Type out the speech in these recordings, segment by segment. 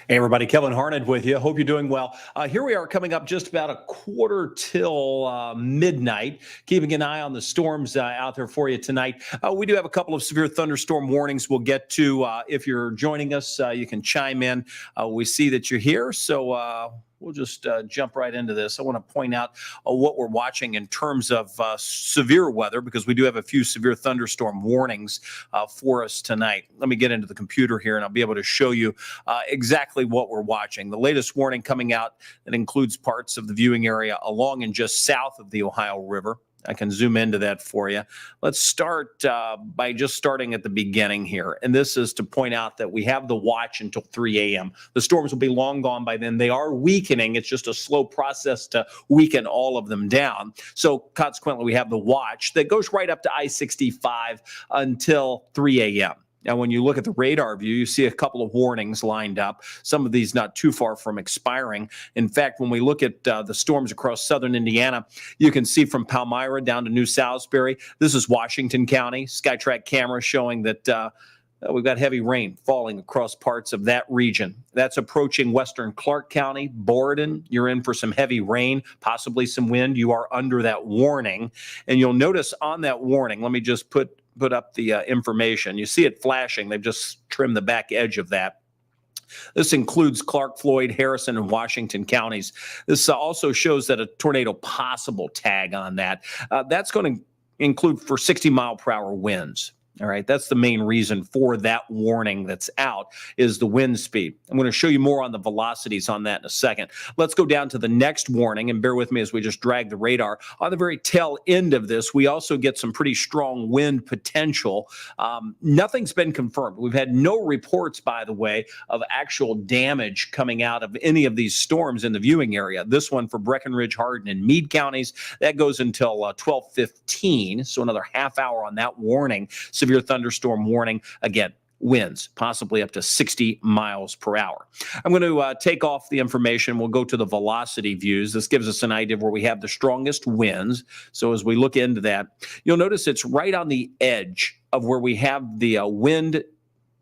Hey everybody, Kevin Harned with you. Hope you're doing well. Here we are coming up just about a quarter till midnight, keeping an eye on the storms out there for you tonight. We do have a couple of severe thunderstorm warnings we'll get to. If you're joining us, you can chime in. We see that you're here, so we'll just jump right into this. I want to point out what we're watching in terms of severe weather, because we do have a few severe thunderstorm warnings for us tonight. Let me get into the computer here and I'll be able to show you exactly what we're watching. The latest warning coming out that includes parts of the viewing area along and just south of the Ohio River. I can zoom into that for you. Let's start by just starting at the beginning here. And this is to point out that we have the watch until 3 a.m. The storms will be long gone by then. They are weakening. It's just a slow process to weaken all of them down. So consequently, we have the watch that goes right up to I-65 until 3 a.m. Now, when you look at the radar view, you see a couple of warnings lined up, some of these not too far from expiring. In fact, when we look at the storms across southern Indiana, you can see from Palmyra down to New Salisbury. This is Washington County. SkyTrack camera showing that we've got heavy rain falling across parts of that region. That's approaching western Clark County, Borden. You're in for some heavy rain, possibly some wind. You are under that warning. And you'll notice on that warning, let me just put up the information. You see it flashing. They've just trimmed the back edge of that. This includes Clark, Floyd, Harrison, and Washington counties. This also shows that a tornado possible tag on that. That's going to include for 60-mile-per-hour winds. All right, that's the main reason for that warning that's out, is the wind speed. I'm going to show you more on the velocities on that in a second. Let's go down to the next warning, and bear with me as we just drag the radar. On the very tail end of this, we also get some pretty strong wind potential. Nothing's been confirmed. We've had no reports, by the way, of actual damage coming out of any of these storms in the viewing area. This one for Breckenridge, Hardin, and Meade counties, that goes until 12:15, so another half hour on that warning. Severe thunderstorm warning. Again, winds possibly up to 60 miles per hour. I'm going to take off the information. We'll go to the velocity views. This gives us an idea of where we have the strongest winds. So as we look into that, you'll notice it's right on the edge of where we have the wind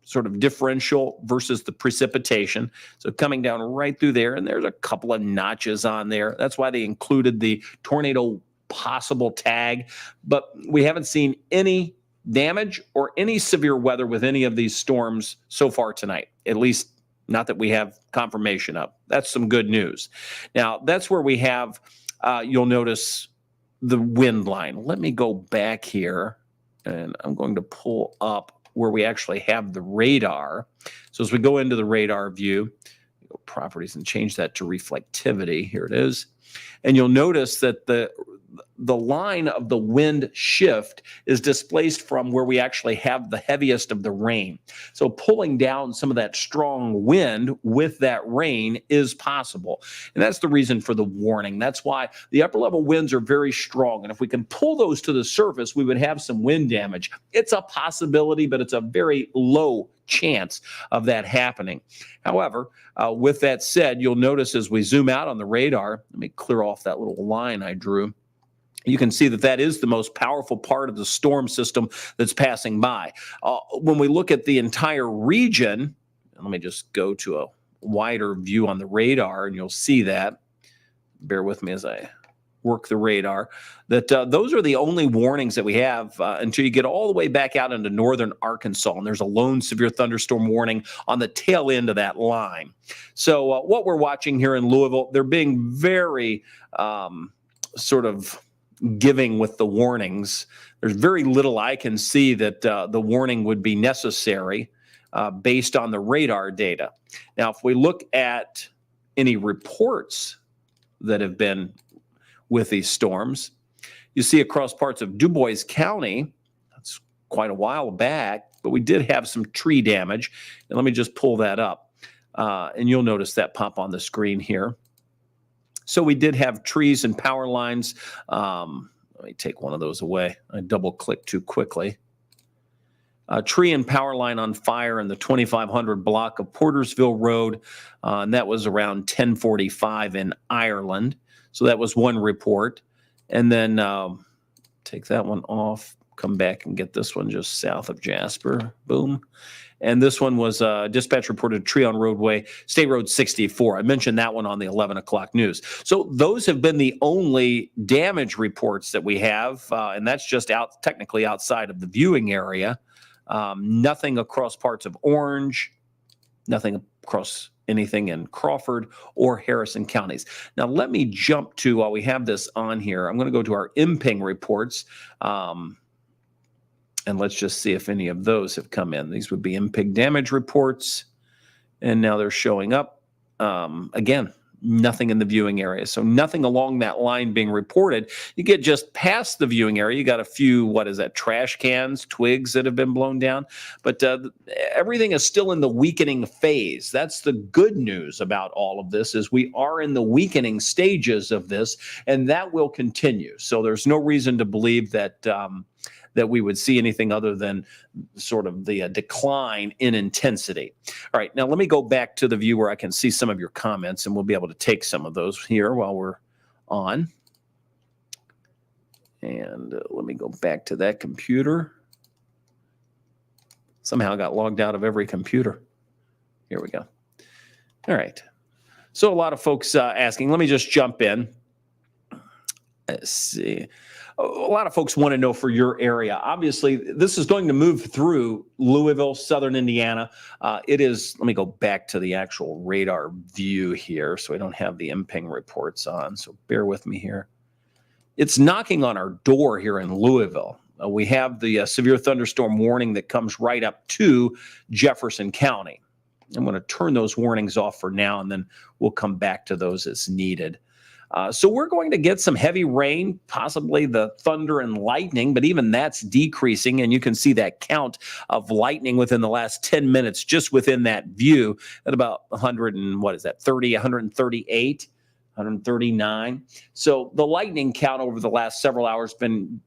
sort of differential versus the precipitation. So coming down right through there, and there's a couple of notches on there. That's why they included the tornado possible tag. But we haven't seen any damage or any severe weather with any of these storms so far tonight, at least not that we have confirmation of. That's some good news. Now, that's where we have, you'll notice the wind line. Let me go back here, and I'm going to pull up where we actually have the radar. So as we go into the radar view, go properties and change that to reflectivity. Here it is. And you'll notice that the line of the wind shift is displaced from where we actually have the heaviest of the rain. So pulling down some of that strong wind with that rain is possible. And that's the reason for the warning. That's why the upper level winds are very strong. And if we can pull those to the surface, we would have some wind damage. It's a possibility, but it's a very low chance of that happening. However, with that said, you'll notice as we zoom out on the radar, let me clear off that little line I drew. You can see that that is the most powerful part of the storm system that's passing by. When we look at the entire region, let me just go to a wider view on the radar, and you'll see that. Bear with me as I work the radar, that those are the only warnings that we have until you get all the way back out into northern Arkansas, and there's a lone severe thunderstorm warning on the tail end of that line. So what we're watching here in Louisville, they're being very sort of giving with the warnings. There's very little I can see that the warning would be necessary based on the radar data. Now, if we look at any reports that have been with these storms, you see across parts of Dubois County, that's quite a while back, but we did have some tree damage. And let me just pull that up. And you'll notice that pop on the screen here. So we did have trees and power lines. Let me take one of those away. I double clicked too quickly. Tree and power line on fire in the 2500 block of Portersville Road. And that was around 1045 in Ireland. So that was one report. And then take that one off. come back and get this one just south of Jasper. Boom. And this one was dispatch reported tree on roadway, State Road 64. I mentioned that one on the 11 o'clock news. So those have been the only damage reports that we have, and that's just technically outside of the viewing area. Nothing across parts of Orange, nothing across anything in Crawford or Harrison counties. Now, let me jump to, while we have this on here, I'm going to go to our MPING reports. And let's just see if any of those have come in. These would be MPIG damage reports. And now they're showing up. Again, nothing in the viewing area. So nothing along that line being reported. You get just past the viewing area. You got a few, what is that, trash cans, twigs that have been blown down. But everything is still in the weakening phase. That's the good news about all of this, is we are in the weakening stages of this, and that will continue. So there's no reason to believe that that we would see anything other than sort of the decline in intensity. All right, now let me go back to the view where I can see some of your comments, and we'll be able to take some of those here while we're on. And let me go back to that computer. Somehow I got logged out of every computer. Here we go. All right. So a lot of folks asking, let me just jump in. Let's see. A lot of folks want to know for your area. Obviously, this is going to move through Louisville, southern Indiana. It is, let me go back to the actual radar view here so I don't have the MPING reports on. So bear with me here. It's knocking on our door here in Louisville. We have the severe thunderstorm warning that comes right up to Jefferson County. I'm going to turn those warnings off for now, and then we'll come back to those as needed. So we're going to get some heavy rain, possibly the thunder and lightning, but even that's decreasing. And you can see that count of lightning within the last 10 minutes, just within that view, at about 100 and what is that, 30, 138, 139. So the lightning count over the last several hours been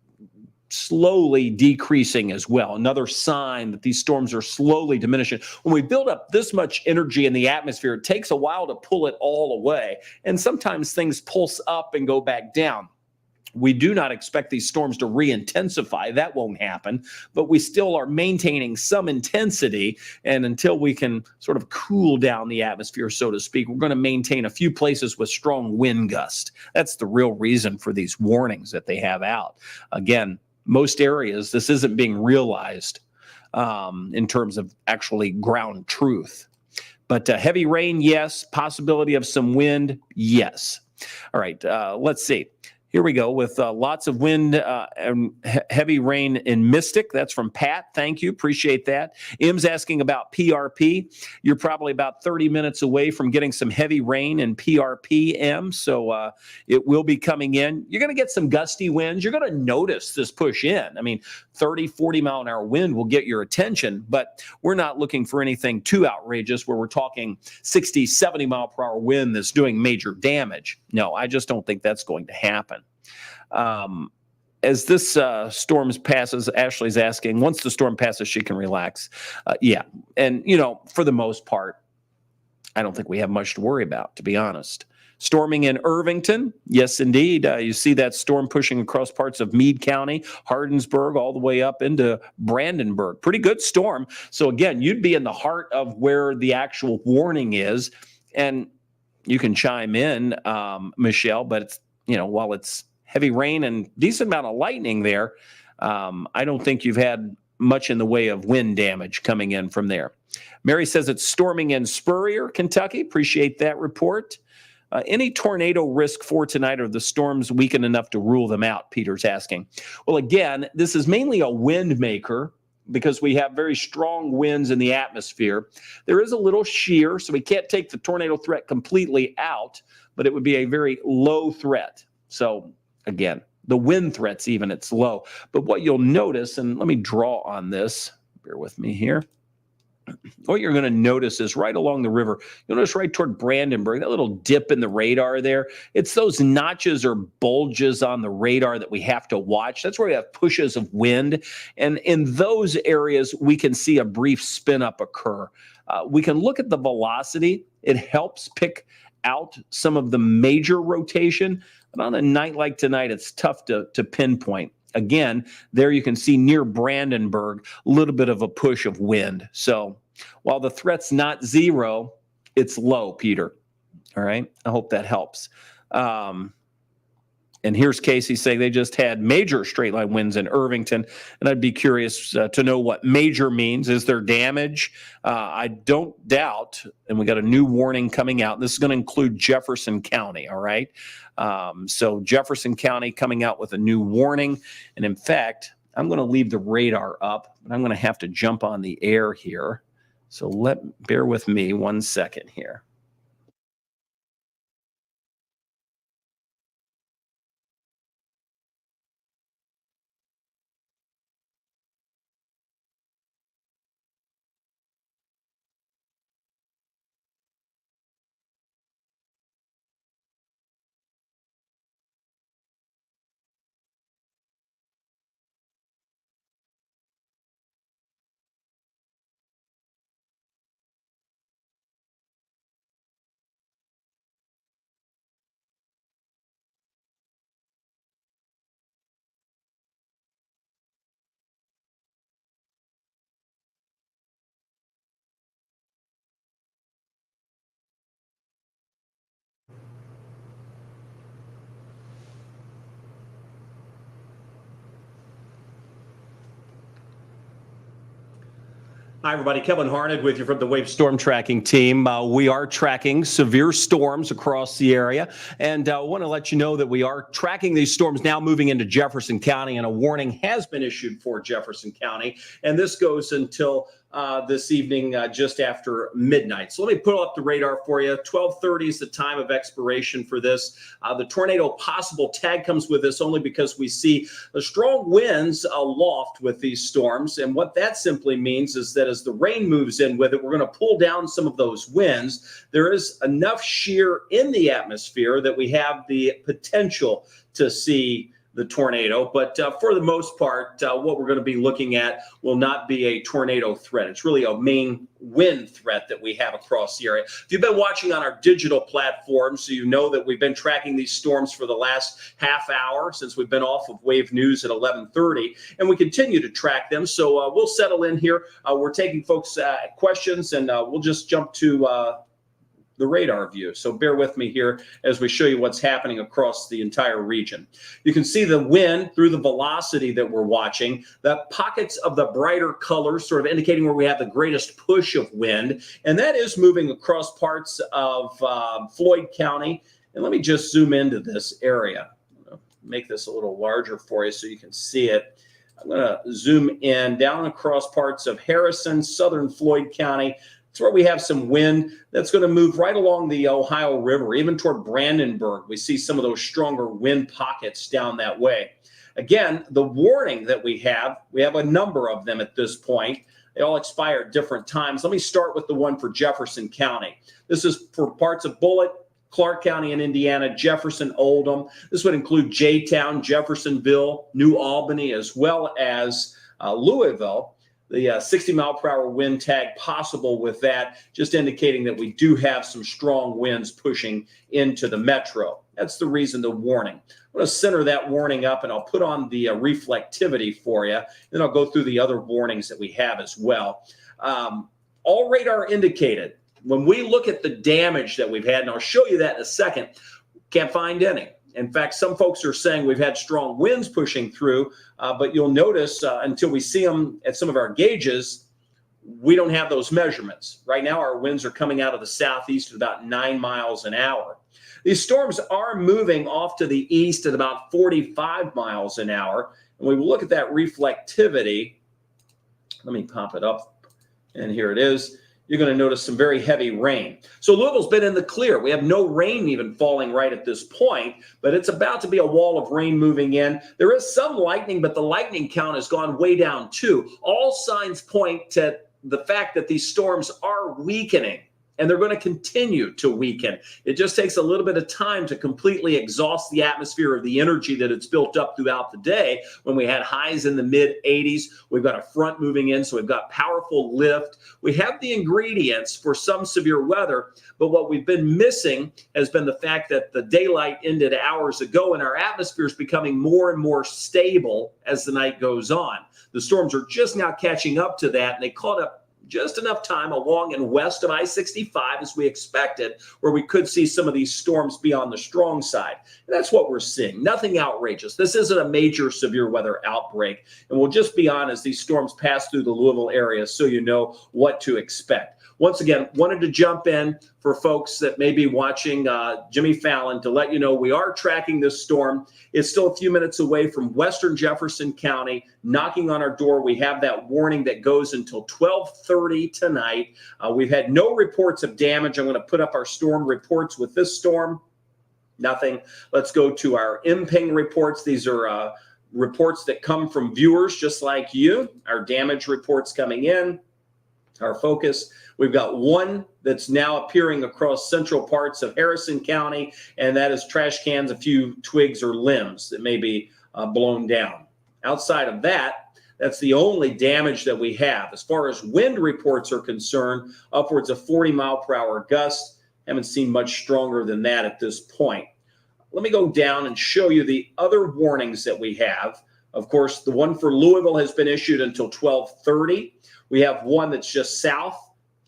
slowly decreasing as well. Another sign that these storms are slowly diminishing. When we build up this much energy in the atmosphere, it takes a while to pull it all away. And sometimes things pulse up and go back down. We do not expect these storms to re-intensify. That won't happen, but we still are maintaining some intensity. And until we can sort of cool down the atmosphere, so to speak, we're going to maintain a few places with strong wind gust. That's the real reason for these warnings that they have out. Again, most areas, this isn't being realized in terms of actually ground truth. But heavy rain, yes. Possibility of some wind, yes. All right, let's see. Here we go with lots of wind and heavy rain in Mystic. That's from Pat. Thank you. Appreciate that. M's asking about PRP. You're probably about 30 minutes away from getting some heavy rain in PRP, M. So it will be coming in. You're going to get some gusty winds. You're going to notice this push in. I mean, 30, 40 mile an hour wind will get your attention, but we're not looking for anything too outrageous where we're talking 60, 70 mile per hour wind that's doing major damage. No, I just don't think that's going to happen. As this storm passes, Ashley's asking, once the storm passes, she can relax. Yeah. And, you know, for the most part, I don't think we have much to worry about, to be honest. Storming in Irvington. Yes, indeed. You see that storm pushing across parts of Meade County, Hardensburg, all the way up into Brandenburg. Pretty good storm. So again, you'd be in the heart of where the actual warning is. And you can chime in, Michelle, but it's, you know, while it's heavy rain and decent amount of lightning there, I don't think you've had much in the way of wind damage coming in from there. Mary says it's storming in Spurrier, Kentucky. Appreciate that report. Any tornado risk for tonight, or the storms weakened enough to rule them out? Peter's asking. Well, again, this is mainly a wind maker because we have very strong winds in the atmosphere. There is a little shear, so we can't take the tornado threat completely out, but it would be a very low threat. So again, the wind threats, even it's low. But what you'll notice, and let me draw on this, bear with me here. What you're going to notice is right along the river, you'll notice right toward Brandenburg, that little dip in the radar there. It's those notches or bulges on the radar that we have to watch. That's where we have pushes of wind. And in those areas, we can see a brief spin up occur. We can look at the velocity. It helps pick out some of the major rotation. But on a night like tonight, it's tough to pinpoint. again, there you can see near Brandenburg, a little bit of a push of wind. So while the threat's not zero, it's low, Peter. All right. I hope that helps. And here's Casey saying they just had major straight line winds in Irvington. And I'd be curious to know what major means. Is there damage? I don't doubt. And we got a new warning coming out. This is going to include Jefferson County. All right. So Jefferson County coming out with a new warning. And in fact, I'm going to leave the radar up, but I'm going to have to jump on the air here. So bear with me 1 second here. Hi, everybody. Kevin Harned with you from the Wave Storm Tracking Team. We are tracking severe storms across the area, and I want to let you know that we are tracking these storms now moving into Jefferson County, and a warning has been issued for Jefferson County, and this goes until this evening just after midnight. So let me put up the radar for you. 12:30 is the time of expiration for this. The tornado possible tag comes with this only because we see the strong winds aloft with these storms. And what that simply means is that as the rain moves in with it, we're going to pull down some of those winds. There is enough shear in the atmosphere that we have the potential to see the tornado, but for the most part, what we're going to be looking at will not be a tornado threat. It's really a main wind threat that we have across the area. If you've been watching on our digital platforms, so you know that we've been tracking these storms for the last half hour since we've been off of Wave News at 11:30, and we continue to track them. So we'll settle in here. We're taking folks' questions, and we'll just jump to the radar view. So bear with me here as we show you what's happening across the entire region. You can see the wind through the velocity that we're watching, the pockets of the brighter colors sort of indicating where we have the greatest push of wind. And that is moving across parts of Floyd County. And let me just zoom into this area. I'm going to make this a little larger for you so you can see it. I'm going to zoom in down across parts of Harrison, southern Floyd County. It's where we have some wind that's going to move right along the Ohio River, even toward Brandenburg. We see some of those stronger wind pockets down that way. Again, the warning that we have a number of them at this point. They all expire at different times. Let me start with the one for Jefferson County. This is for parts of Bullitt, Clark County in Indiana, Jefferson, Oldham. This would include J-Town, Jeffersonville, New Albany, as well as Louisville. The 60-mile-per-hour wind tag possible with that, just indicating that we do have some strong winds pushing into the metro. That's the reason the warning. I'm going to center that warning up, and I'll put on the reflectivity for you. Then I'll go through the other warnings that we have as well. All radar indicated. When we look at the damage that we've had, and I'll show you that in a second, can't find any. In fact, some folks are saying we've had strong winds pushing through, but you'll notice until we see them at some of our gauges, we don't have those measurements. Right now, our winds are coming out of the southeast at about 9 miles an hour. These storms are moving off to the east at about 45 miles an hour. And when we look at that reflectivity, let me pop it up, and here it is. You're going to notice some very heavy rain. So Louisville's been in the clear. We have no rain even falling right at this point, but it's about to be a wall of rain moving in. There is some lightning, but the lightning count has gone way down too. All signs point to the fact that these storms are weakening. and they're going to continue to weaken. It just takes a little bit of time to completely exhaust the atmosphere of the energy that it's built up throughout the day. When we had highs in the mid 80s, we've got a front moving in, so we've got powerful lift. We have the ingredients for some severe weather, but what we've been missing has been the fact that the daylight ended hours ago, and our atmosphere is becoming more and more stable as the night goes on. The storms are just now catching up to that, and they caught up just enough time along and west of I-65 as we expected, where we could see some of these storms be on the strong side. And that's what we're seeing. Nothing outrageous. This isn't a major severe weather outbreak. And we'll just be on as these storms pass through the Louisville area so you know what to expect. Once again, wanted to jump in for folks that may be watching Jimmy Fallon to let you know we are tracking this storm. It's still a few minutes away from western Jefferson County, knocking on our door. We have that warning that goes until 12:30 tonight. We've had no reports of damage. I'm going to put up our storm reports with this storm. Nothing. Let's go to our MPing reports. These are reports that come from viewers just like you. Our damage reports coming in. Our focus, we've got one that's now appearing across central parts of Harrison County, and that is trash cans, a few twigs or limbs that may be blown down. Outside of that, that's the only damage that we have. As far as wind reports are concerned, upwards of 40-mile-per-hour gusts. Haven't seen much stronger than that at this point. Let me go down and show you the other warnings that we have. Of course, the one for Louisville has been issued until 12:30. We have one that's just south,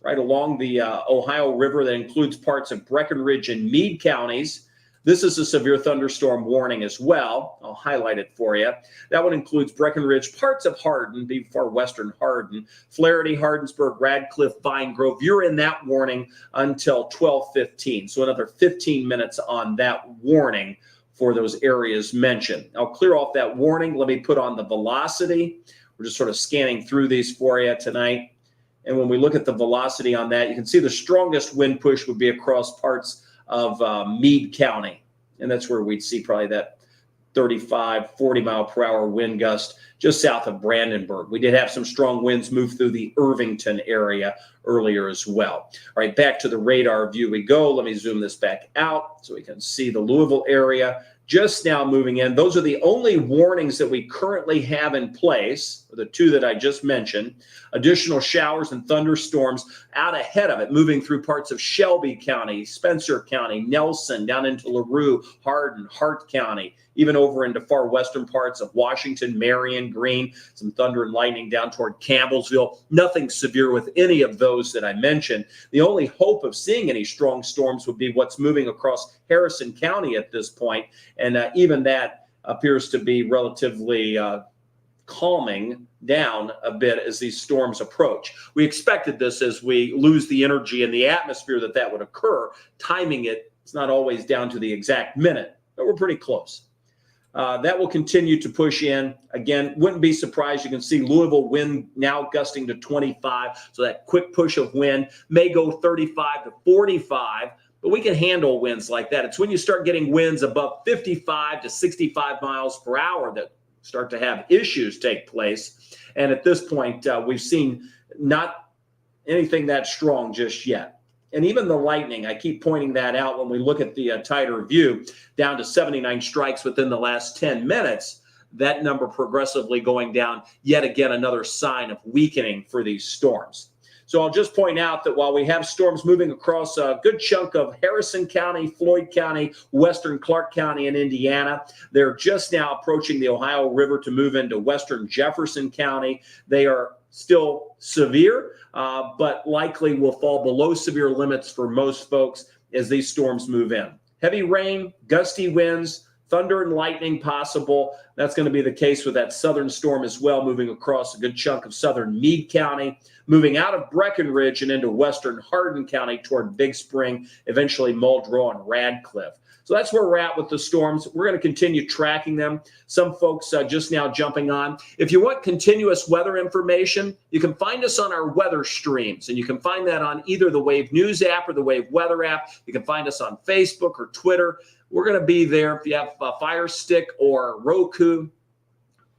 right along the Ohio River, that includes parts of Breckenridge and Meade counties. This is a severe thunderstorm warning as well. I'll highlight it for you. That one includes Breckenridge, parts of Hardin, be far western Hardin, Flaherty, Hardensburg, Radcliffe, Vine Grove. You're in that warning until 12:15. So another 15 minutes on that warning for those areas mentioned. I'll clear off that warning. Let me put on the velocity. We're just sort of scanning through these for you tonight. And when we look at the velocity on that, you can see the strongest wind push would be across parts of Meade County. And that's where we'd see probably that 35, 40-mile-per-hour wind gust just south of Brandenburg. We did have some strong winds move through the Irvington area earlier as well. All right, back to the radar view we go. Let me zoom this back out so we can see the Louisville area just now moving in. Those are the only warnings that we currently have in place, the two that I just mentioned. Additional showers and thunderstorms out ahead of it, moving through parts of Shelby County, Spencer County, Nelson, down into LaRue, Hardin, Hart County, even over into far western parts of Washington, Marion, Greene, some thunder and lightning down toward Campbellsville. Nothing severe with any of those that I mentioned. The only hope of seeing any strong storms would be what's moving across Harrison County at this point. And even that appears to be relatively calming down a bit as these storms approach. We expected this as we lose the energy in the atmosphere that would occur. Timing it's not always down to the exact minute, but we're pretty close. That will continue to push in. Again, wouldn't be surprised. You can see Louisville wind now gusting to 25. So that quick push of wind may go 35 to 45. But we can handle winds like that. It's when you start getting winds above 55 to 65 miles per hour that start to have issues take place. And at this point, we've seen not anything that strong just yet. And even the lightning, I keep pointing that out when we look at the tighter view, down to 79 strikes within the last 10 minutes. That number progressively going down, yet again, another sign of weakening for these storms. So I'll just point out that while we have storms moving across a good chunk of Harrison County, Floyd County, western Clark County, and Indiana, they're just now approaching the Ohio River to move into western Jefferson County. They are still severe, but likely will fall below severe limits for most folks as these storms move in. Heavy rain, gusty winds, thunder and lightning possible. That's going to be the case with that southern storm as well, moving across a good chunk of southern Meade County, moving out of Breckenridge and into western Hardin County toward Big Spring, eventually Muldrow and Radcliffe. So that's where we're at with the storms. We're going to continue tracking them. Some folks just now jumping on. If you want continuous weather information, you can find us on our weather streams, and you can find that on either the Wave News app or the Wave Weather app. You can find us on Facebook or Twitter. We're going to be there. If you have a Fire Stick or Roku,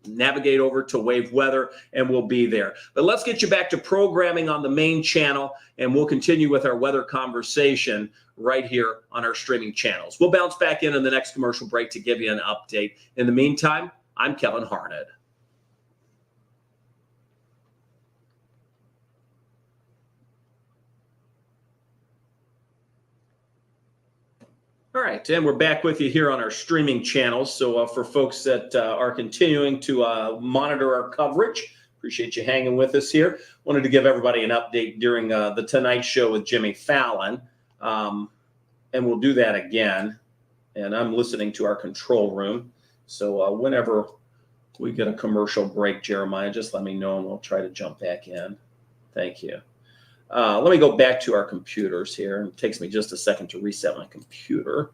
navigate over to Wave Weather, and we'll be there. But let's get you back to programming on the main channel, and we'll continue with our weather conversation right here on our streaming channels. We'll bounce back in the next commercial break to give you an update. In the meantime, I'm Kellen Harned. All right, and we're back with you here on our streaming channels. So for folks that are continuing to monitor our coverage, appreciate you hanging with us here. Wanted to give everybody an update during the Tonight Show with Jimmy Fallon, and we'll do that again. And I'm listening to our control room. So whenever we get a commercial break, Jeremiah, just let me know and we'll try to jump back in. Thank you. Let me go back to our computers here. It takes me just a second to reset my computer.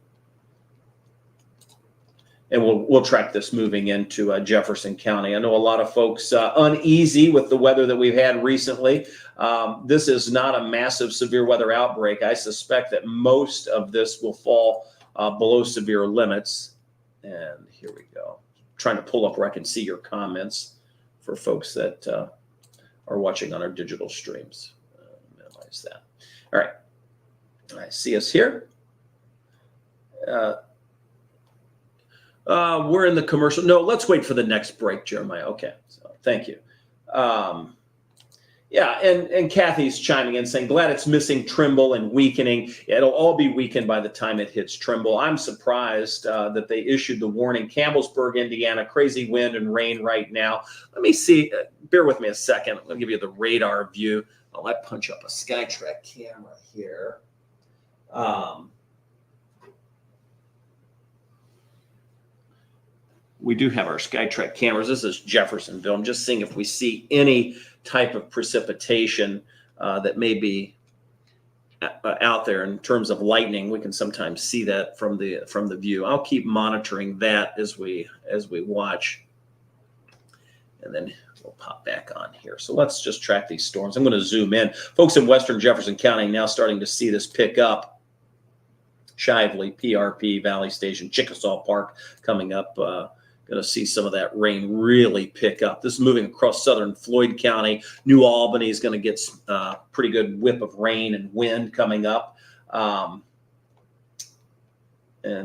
And we'll track this moving into Jefferson County. I know a lot of folks uneasy with the weather that we've had recently. This is not a massive severe weather outbreak. I suspect that most of this will fall below severe limits. And here we go. Trying to pull up where I can see your comments for folks that are watching on our digital streams. Minimize that. All right. I see us here. We're in the commercial. No, let's wait for the next break, Jeremiah. Okay. So thank you. Yeah, and Kathy's chiming in saying, glad it's missing Trimble and weakening. It'll all be weakened by the time it hits Trimble. I'm surprised that they issued the warning. Campbellsburg, Indiana, crazy wind and rain right now. Let me see. Bear with me a second. I'll give you the radar view. I'll punch up a SkyTrack camera here. We do have our SkyTrack cameras. This is Jeffersonville. I'm just seeing if we see any type of precipitation that may be out there in terms of lightning. We can sometimes see that from the view. I'll keep monitoring that as we watch, and then we'll pop back on here. So let's just track these storms. I'm going to zoom in. Folks in western Jefferson County now starting to see this pick up. Shively, PRP, Valley Station, Chickasaw Park coming up. Going to see some of that rain really pick up. This is moving across southern Floyd County. New Albany is going to get a pretty good whip of rain and wind coming up. And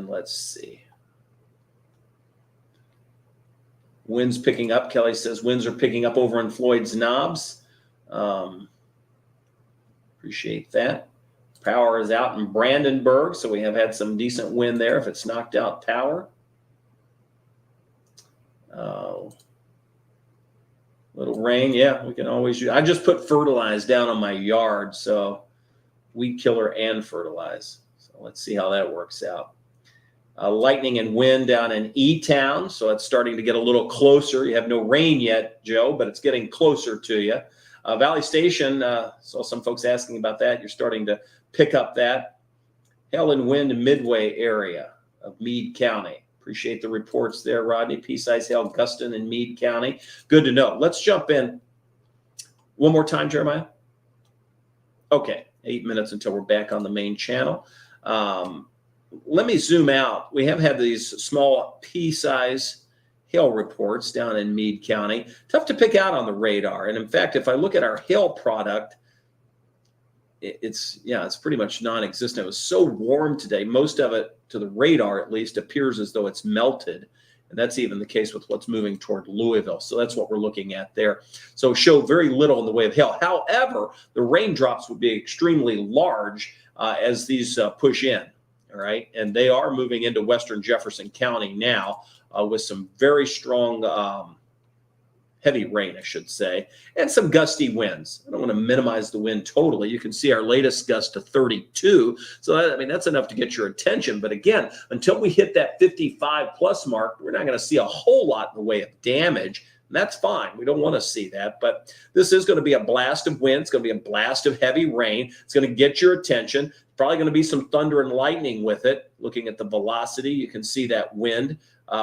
let's see. Winds picking up. Kelly says winds are picking up over in Floyd's Knobs. Appreciate that. Power is out in Brandenburg, so we have had some decent wind there if it's knocked out power. Little rain, yeah, we can always use. I just put fertilize down on my yard, so weed killer and fertilize. So let's see how that works out. Lightning and wind down in E-Town, so it's starting to get a little closer. You have no rain yet, Joe, but it's getting closer to you. Valley Station, saw some folks asking about that. You're starting to pick up that. Hail and wind Midway area of Meade County. Appreciate the reports there, Rodney. Pea-size hail, Guston and Meade County. Good to know. Let's jump in. One more time, Jeremiah. Okay, 8 minutes until we're back on the main channel. Let me zoom out. We have had these small pea-size hail reports down in Meade County. Tough to pick out on the radar. And in fact, if I look at our hail product, it's pretty much non-existent. It was so warm today. Most of it, to the radar at least, appears as though it's melted. And that's even the case with what's moving toward Louisville. So that's what we're looking at there. So show very little in the way of hail. However, the raindrops would be extremely large as these push in. All right. And they are moving into western Jefferson County now with some very strong heavy rain, I should say, and some gusty winds. I don't want to minimize the wind totally. You can see our latest gust to 32. So, that's enough to get your attention. But again, until we hit that 55 plus mark, we're not going to see a whole lot in the way of damage. And that's fine. We don't want to see that. But this is going to be a blast of wind. It's going to be a blast of heavy rain. It's going to get your attention. Probably going to be some thunder and lightning with it. Looking at the velocity, you can see that wind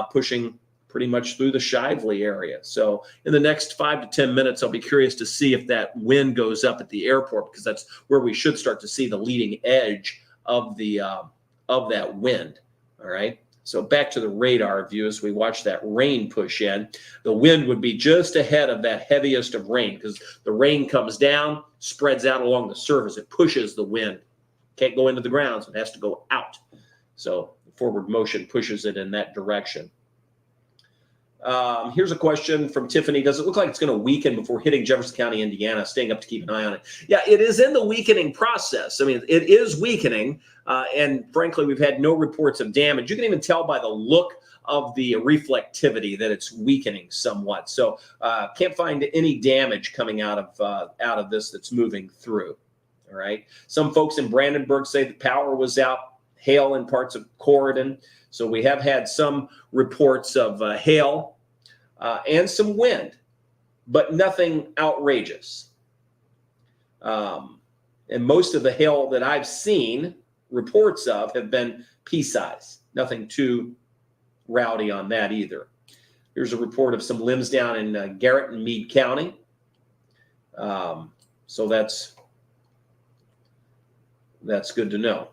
pushing pretty much through the Shively area. So in the next 5 to 10 minutes, I'll be curious to see if that wind goes up at the airport, because that's where we should start to see the leading edge of the of that wind. All right. So back to the radar view as we watch that rain push in. The wind would be just ahead of that heaviest of rain because the rain comes down, spreads out along the surface. It pushes the wind. Can't go into the ground, so it has to go out. So forward motion pushes it in that direction. Here's a question from Tiffany. Does it look like it's going to weaken before hitting Jefferson County, Indiana? Staying up to keep an eye on it. Yeah, it is in the weakening process. I mean, it is weakening. And frankly, we've had no reports of damage. You can even tell by the look of the reflectivity that it's weakening somewhat. So can't find any damage coming out of this that's moving through. All right. Some folks in Brandenburg say the power was out, hail in parts of Corydon. So we have had some reports of hail and some wind, but nothing outrageous. And most of the hail that I've seen reports of have been pea-size. Nothing too rowdy on that either. Here's a report of some limbs down in Garrett and Meade County. So that's good to know.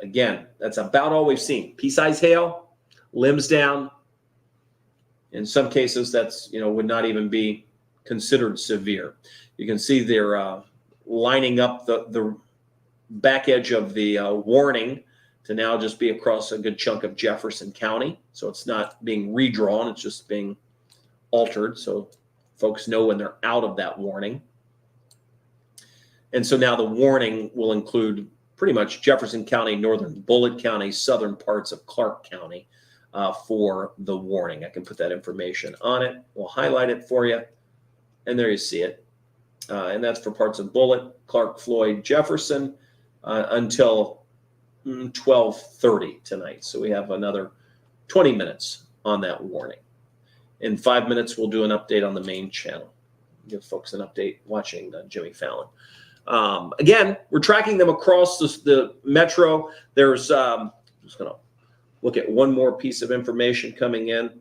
Again, that's about all we've seen. Pea-size hail, limbs down. In some cases, that's, would not even be considered severe. You can see they're lining up the back edge of the warning to now just be across a good chunk of Jefferson County. So it's not being redrawn, it's just being altered. So folks know when they're out of that warning. And so now the warning will include pretty much Jefferson County, northern Bullitt County, southern parts of Clark County for the warning. I can put that information on it. We'll highlight it for you. And there you see it. And that's for parts of Bullitt, Clark, Floyd, Jefferson until 12:30 tonight. So we have another 20 minutes on that warning. In 5 minutes, we'll do an update on the main channel. Give folks an update watching Jimmy Fallon. Again, we're tracking them across the metro. There's, I'm just going to look at one more piece of information coming in.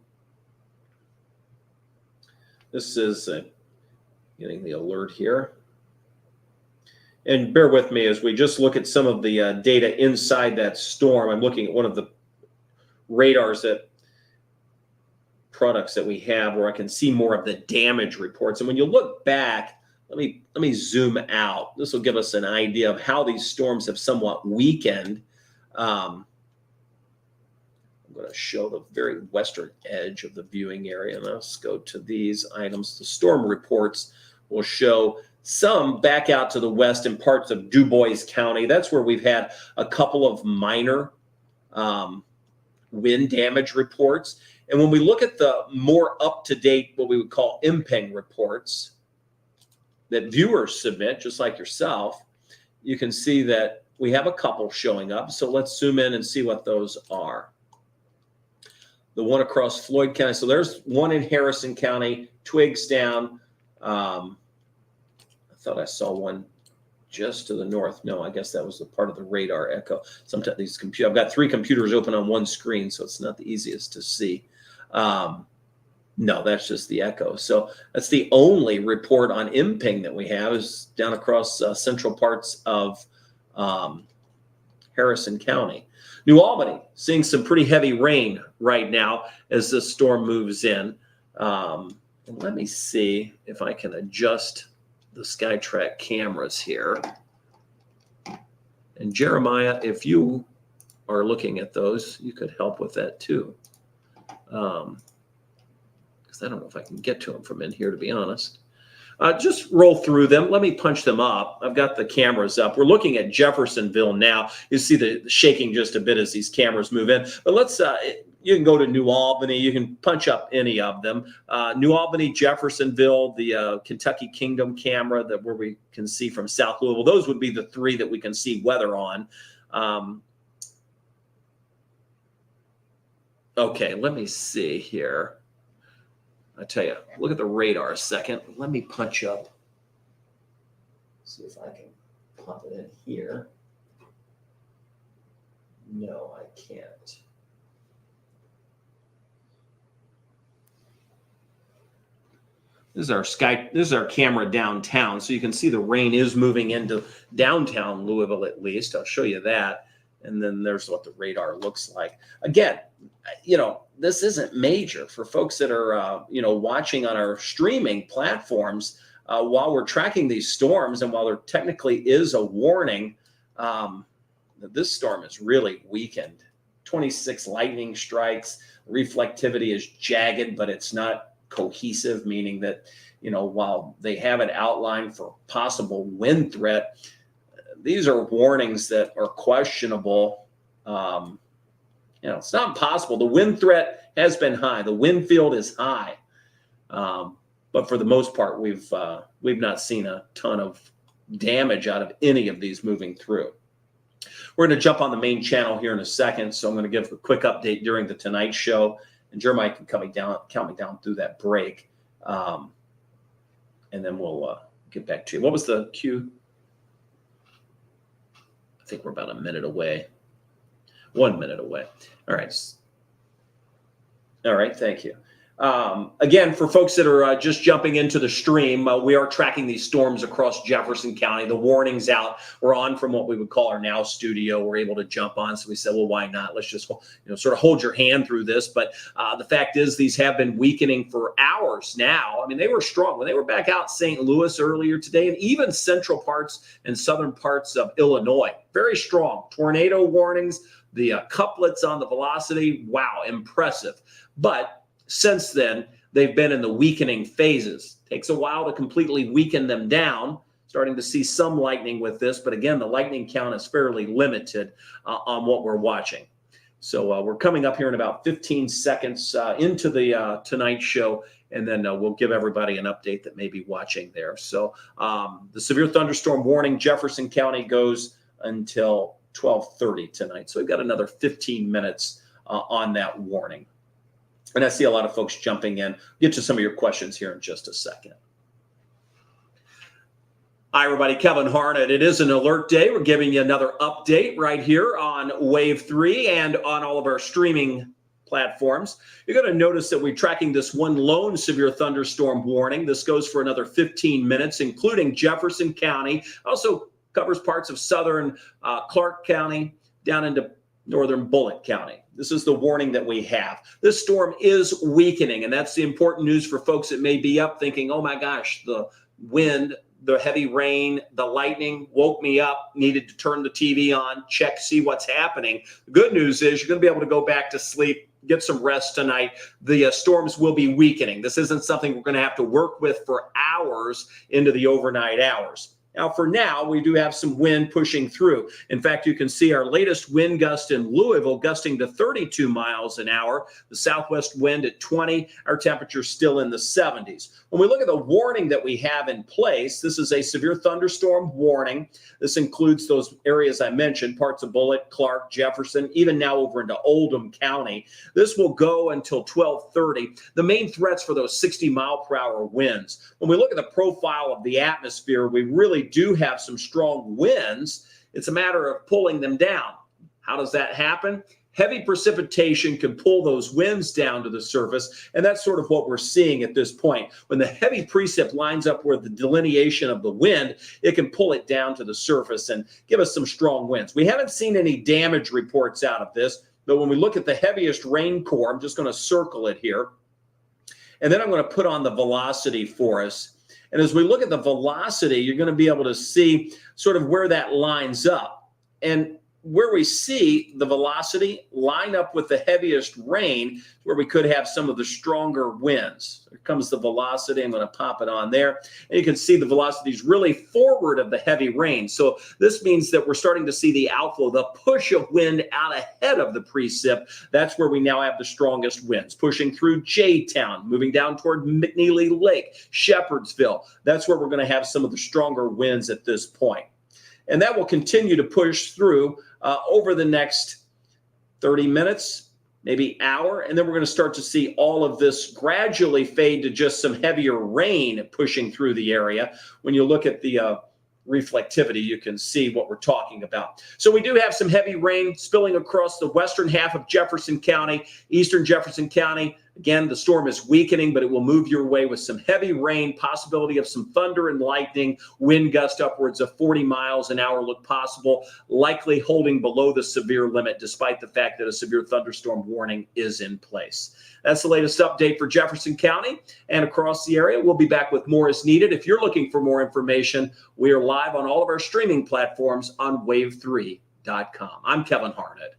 This is getting the alert here. And bear with me as we just look at some of the data inside that storm. I'm looking at one of the radars products that we have where I can see more of the damage reports. And when you look back, let me zoom out. This will give us an idea of how these storms have somewhat weakened. I'm going to show the very western edge of the viewing area. And let's go to these items. The storm reports will show some back out to the west in parts of DuBois County. That's where we've had a couple of minor wind damage reports. And when we look at the more up-to-date, what we would call MPENG reports, that viewers submit, just like yourself, you can see that we have a couple showing up. So let's zoom in and see what those are. The one across Floyd County. So there's one in Harrison County, twigs down. I thought I saw one just to the north. No, I guess that was the part of the radar echo. Sometimes these I've got three computers open on one screen, so it's not the easiest to see. No, that's just the echo. So that's the only report on MPENG that we have is down across central parts of Harrison County. New Albany, seeing some pretty heavy rain right now as the storm moves in. And let me see if I can adjust the SkyTrack cameras here. And Jeremiah, if you are looking at those, you could help with that too. I don't know if I can get to them from in here, to be honest. Just roll through them. Let me punch them up. I've got the cameras up. We're looking at Jeffersonville now. You see the shaking just a bit as these cameras move in. But let's, you can go to New Albany. You can punch up any of them. New Albany, Jeffersonville, the Kentucky Kingdom camera where we can see from South Louisville. Those would be the three that we can see weather on. Okay, let me see here. I tell you, look at the radar a second. Let me punch up. See if I can pop it in here. No, I can't. This is our camera downtown, so you can see the rain is moving into downtown Louisville at least. I'll show you that. And then there's what the radar looks like. Again, this isn't major for folks that are, watching on our streaming platforms. While we're tracking these storms and while there technically is a warning, this storm is really weakened. 26 lightning strikes. Reflectivity is jagged, but it's not cohesive, meaning that, while they have it outlined for possible wind threat, these are warnings that are questionable. It's not impossible. The wind threat has been high. The wind field is high. But for the most part, we've not seen a ton of damage out of any of these moving through. We're going to jump on the main channel here in a second, so I'm going to give a quick update during the Tonight Show, and Jeremiah can count me down through that break, and then we'll get back to you. What was the cue? I think we're about a minute away. 1 minute away. All right. Thank you. Again, for folks that are just jumping into the stream, we are tracking these storms across Jefferson County. The warning's out. We're on from what we would call our Now studio. We're able to jump on. So we said, well, why not? Let's just, sort of hold your hand through this. But the fact is, these have been weakening for hours now. I mean, they were strong when they were back out St. Louis earlier today, and even central parts and southern parts of Illinois. Very strong. Tornado warnings, the couplets on the velocity. Wow, impressive. But since then, they've been in the weakening phases. Takes a while to completely weaken them down. Starting to see some lightning with this, but again, the lightning count is fairly limited on what we're watching. So we're coming up here in about 15 seconds into the Tonight Show, and then we'll give everybody an update that may be watching there. So the severe thunderstorm warning, Jefferson County, goes until 12:30 tonight. So we've got another 15 minutes on that warning. And I see a lot of folks jumping in. Get to some of your questions here in just a second. Hi, everybody. Kevin Harnett. It is an alert day. We're giving you another update right here on Wave 3 and on all of our streaming platforms. You're going to notice that we're tracking this one lone severe thunderstorm warning. This goes for another 15 minutes, including Jefferson County. Also covers parts of southern Clark County down into northern Bullitt County. This is the warning that we have. This storm is weakening, and that's the important news for folks that may be up thinking, oh my gosh, the wind, the heavy rain, the lightning woke me up, needed to turn the TV on, check, see what's happening. The good news is you're going to be able to go back to sleep, get some rest tonight. The storms will be weakening. This isn't something we're going to have to work with for hours into the overnight hours. Now, for now, we do have some wind pushing through. In fact, you can see our latest wind gust in Louisville gusting to 32 miles an hour. The southwest wind at 20. Our temperature still in the 70s. When we look at the warning that we have in place, this is a severe thunderstorm warning. This includes those areas I mentioned, parts of Bullitt, Clark, Jefferson, even now over into Oldham County. This will go until 12:30. The main threats for those 60-mile-per-hour winds. When we look at the profile of the atmosphere, we really do have some strong winds. It's a matter of pulling them down. How does that happen? Heavy precipitation can pull those winds down to the surface, and that's sort of what we're seeing at this point. When the heavy precip lines up with the delineation of the wind, it can pull it down to the surface and give us some strong winds. We haven't seen any damage reports out of this, but when we look at the heaviest rain core, I'm just going to circle it here, and then I'm going to put on the velocity for us. And as we look at the velocity, you're going to be able to see sort of where that lines up. And where we see the velocity line up with the heaviest rain, where we could have some of the stronger winds. Here comes the velocity. I'm going to pop it on there. And you can see the velocity is really forward of the heavy rain. So this means that we're starting to see the outflow, the push of wind out ahead of the precip. That's where we now have the strongest winds, pushing through J-Town, moving down toward McNeely Lake, Shepherdsville. That's where we're going to have some of the stronger winds at this point. And that will continue to push through over the next 30 minutes, maybe hour. And then we're going to start to see all of this gradually fade to just some heavier rain pushing through the area. When you look at the reflectivity, you can see what we're talking about. So we do have some heavy rain spilling across the western half of Jefferson County, eastern Jefferson County. Again, the storm is weakening, but it will move your way with some heavy rain, possibility of some thunder and lightning, wind gust upwards of 40 miles an hour look possible, likely holding below the severe limit, despite the fact that a severe thunderstorm warning is in place. That's the latest update for Jefferson County and across the area. We'll be back with more as needed. If you're looking for more information, we are live on all of our streaming platforms on wave3.com. I'm Kevin Harnett.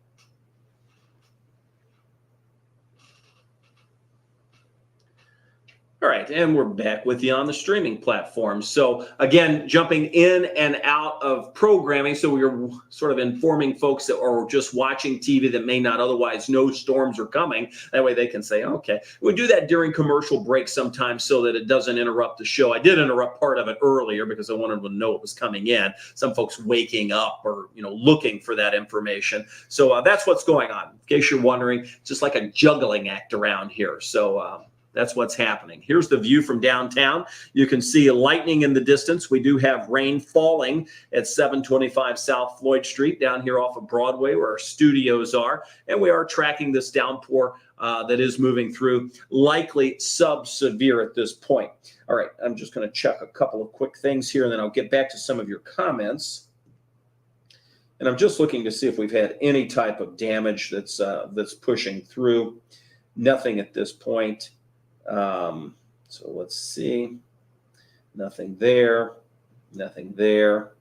All right, and we're back with you on the streaming platform. So again, jumping in and out of programming. So we are sort of informing folks that are just watching TV that may not otherwise know storms are coming. That way they can say, okay. We do that during commercial breaks sometimes so that it doesn't interrupt the show. I did interrupt part of it earlier because I wanted to know it was coming in. Some folks waking up or, looking for that information. So that's what's going on. In case you're wondering, it's just like a juggling act around here. So, that's what's happening. Here's the view from downtown. You can see lightning in the distance. We do have rain falling at 725 South Floyd Street down here off of Broadway where our studios are. And we are tracking this downpour that is moving through, likely sub-severe at this point. All right, I'm just going to check a couple of quick things here, and then I'll get back to some of your comments. And I'm just looking to see if we've had any type of damage that's pushing through. Nothing at this point. So let's see. Nothing there. Nothing there.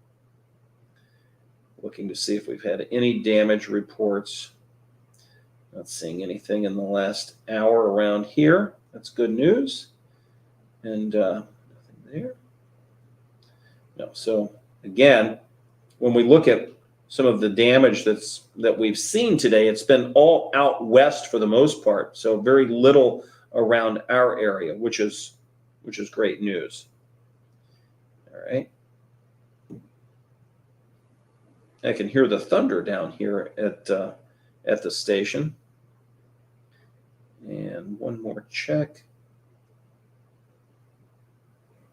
Looking to see if we've had any damage reports. Not seeing anything in the last hour around here. That's good news. And nothing there. No. So again, when we look at some of the damage that we've seen today, it's been all out west for the most part. So very little around our area, which is great news. All right. I can hear the thunder down here at the station. And one more check.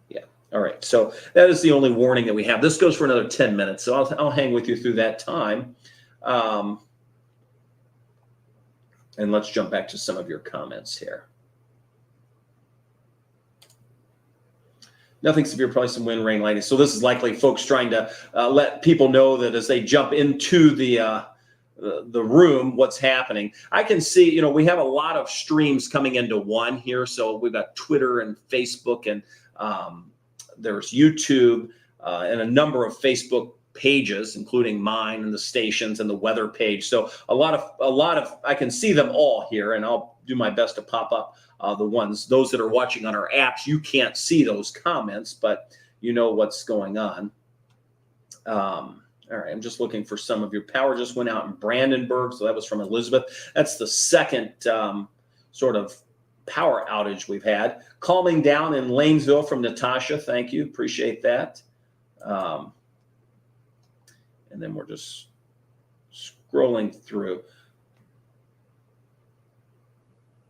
Yeah. All right. So that is the only warning that we have. This goes for another 10 minutes. So I'll hang with you through that time. And let's jump back to some of your comments here. Nothing severe, probably some wind, rain, lightning. So this is likely folks trying to let people know that as they jump into the room, what's happening. I can see, we have a lot of streams coming into one here. So we've got Twitter and Facebook, and there's YouTube and a number of Facebook pages, including mine and the stations and the weather page. So a lot of I can see them all here, and I'll do my best to pop up those that are watching on our apps. You can't see those comments, but you know what's going on. All right, I'm just looking for some of your power just went out in Brandenburg. So that was from Elizabeth. That's the second sort of power outage we've had. Calming down in Lanesville from Natasha. Thank you. Appreciate that. And then we're just scrolling through.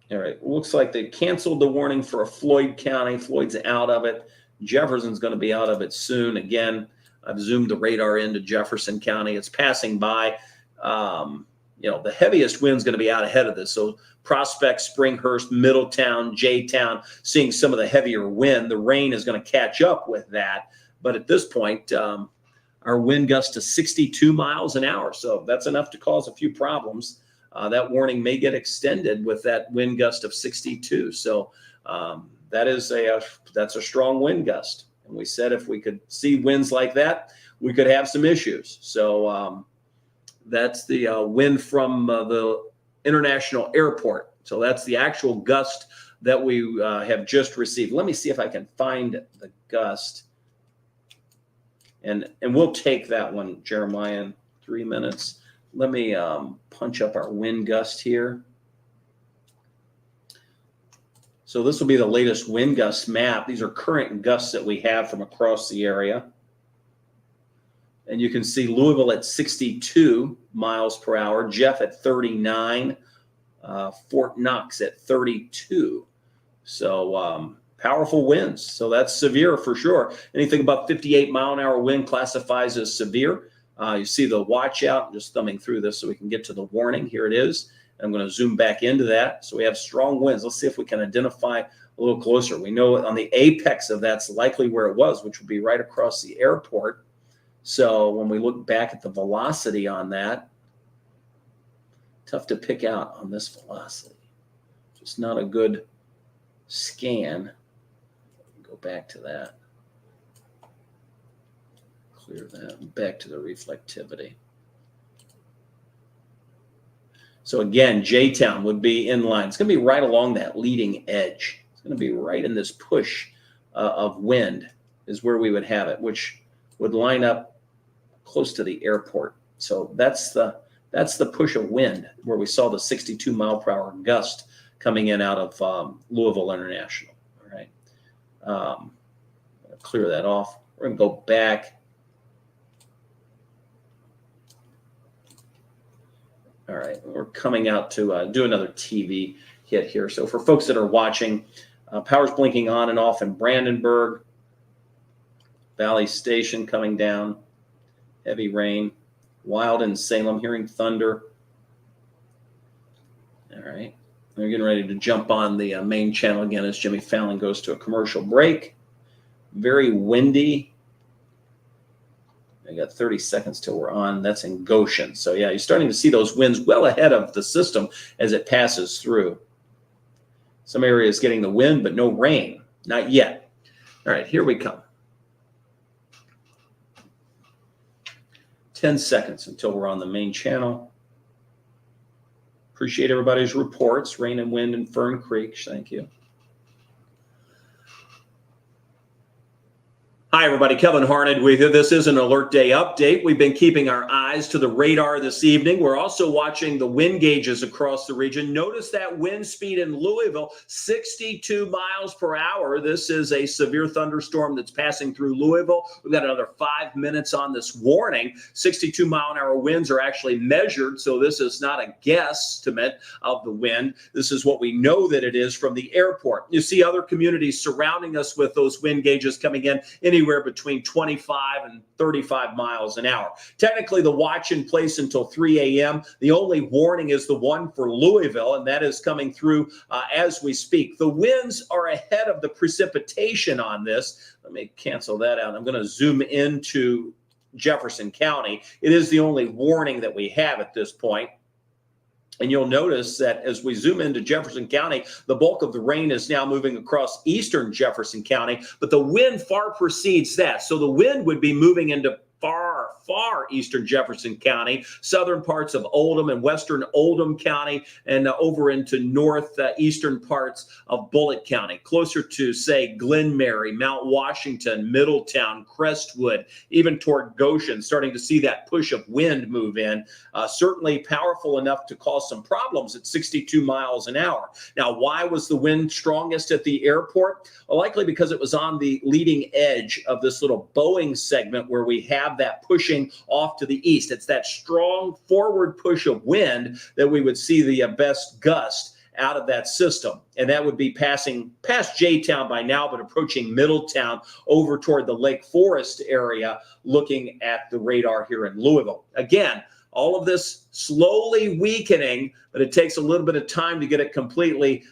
All right, looks like they canceled the warning for Floyd County. Floyd's out of it. Jefferson's going to be out of it soon. Again, I've zoomed the radar into Jefferson County. It's passing by. The heaviest wind's going to be out ahead of this. So Prospect, Springhurst, Middletown, J-Town, seeing some of the heavier wind. The rain is going to catch up with that. But at this point, our wind gusts to 62 miles an hour. So that's enough to cause a few problems. That warning may get extended with that wind gust of 62. So that's a strong wind gust. And we said if we could see winds like that, we could have some issues. So that's the wind from the International Airport. So that's the actual gust that we have just received. Let me see if I can find the gust. And we'll take that one, Jeremiah, in 3 minutes. Let me punch up our wind gust here. So this will be the latest wind gust map. These are current gusts that we have from across the area. And you can see Louisville at 62 miles per hour, Jeff at 39, Fort Knox at 32. So powerful winds. So that's severe for sure. Anything above 58 mile an hour wind classifies as severe. You see the watch out. I'm just thumbing through this so we can get to the warning. Here it is. I'm going to zoom back into that. So we have strong winds. Let's see if we can identify a little closer. We know on the apex of that's likely where it was, which would be right across the airport. So when we look back at the velocity on that, tough to pick out on this velocity. Just not a good scan. Go back to that. Clear that. Back to the reflectivity. So again, J-Town would be in line. It's going to be right along that leading edge. It's going to be right in this push of wind is where we would have it, which would line up close to the airport. So that's the push of wind where we saw the 62 mile per hour gust coming in out of Louisville International. All right. Clear that off. We're going to go back. All right, we're coming out to do another TV hit here. So for folks that are watching, power's blinking on and off in Brandenburg. Valley Station coming down. Heavy rain. Wild in Salem, hearing thunder. All right, we're getting ready to jump on the main channel again as Jimmy Fallon goes to a commercial break. Very windy. I got 30 seconds till we're on. That's in Goshen. So yeah, you're starting to see those winds well ahead of the system as it passes through. Some areas getting the wind, but no rain. Not yet. All right, here we come. 10 seconds until we're on the main channel. Appreciate everybody's reports. Rain and wind in Fern Creek. Thank you. Hi, everybody. Kevin Harned with you. This is an Alert Day update. We've been keeping our eyes to the radar this evening. We're also watching the wind gauges across the region. Notice that wind speed in Louisville, 62 miles per hour. This is a severe thunderstorm that's passing through Louisville. We've got another 5 minutes on this warning. 62 mile an hour winds are actually measured, so this is not a guesstimate of the wind. This is what we know that it is from the airport. You see other communities surrounding us with those wind gauges coming in anywhere between 25 and 35 miles an hour. Technically, the watch in place until 3 a.m. The only warning is the one for Louisville, and that is coming through as we speak. The winds are ahead of the precipitation on this. Let me cancel that out. I'm going to zoom into Jefferson County. It is the only warning that we have at this point. And you'll notice that as we zoom into Jefferson County, the bulk of the rain is now moving across eastern Jefferson County, but the wind far precedes that. So the wind would be moving into far eastern Jefferson County, southern parts of Oldham and western Oldham County, and over into northeastern parts of Bullitt County, closer to, say, Glen Mary, Mount Washington, Middletown, Crestwood, even toward Goshen, starting to see that push of wind move in. Certainly powerful enough to cause some problems at 62 miles an hour. Now, why was the wind strongest at the airport? Well, likely because it was on the leading edge of this little Boeing segment where we have that pushing off to the east. It's that strong forward push of wind that we would see the best gust out of that system. And that would be passing past J-Town by now, but approaching Middletown over toward the Lake Forest area, looking at the radar here in Louisville. Again, all of this slowly weakening, but it takes a little bit of time to get it completely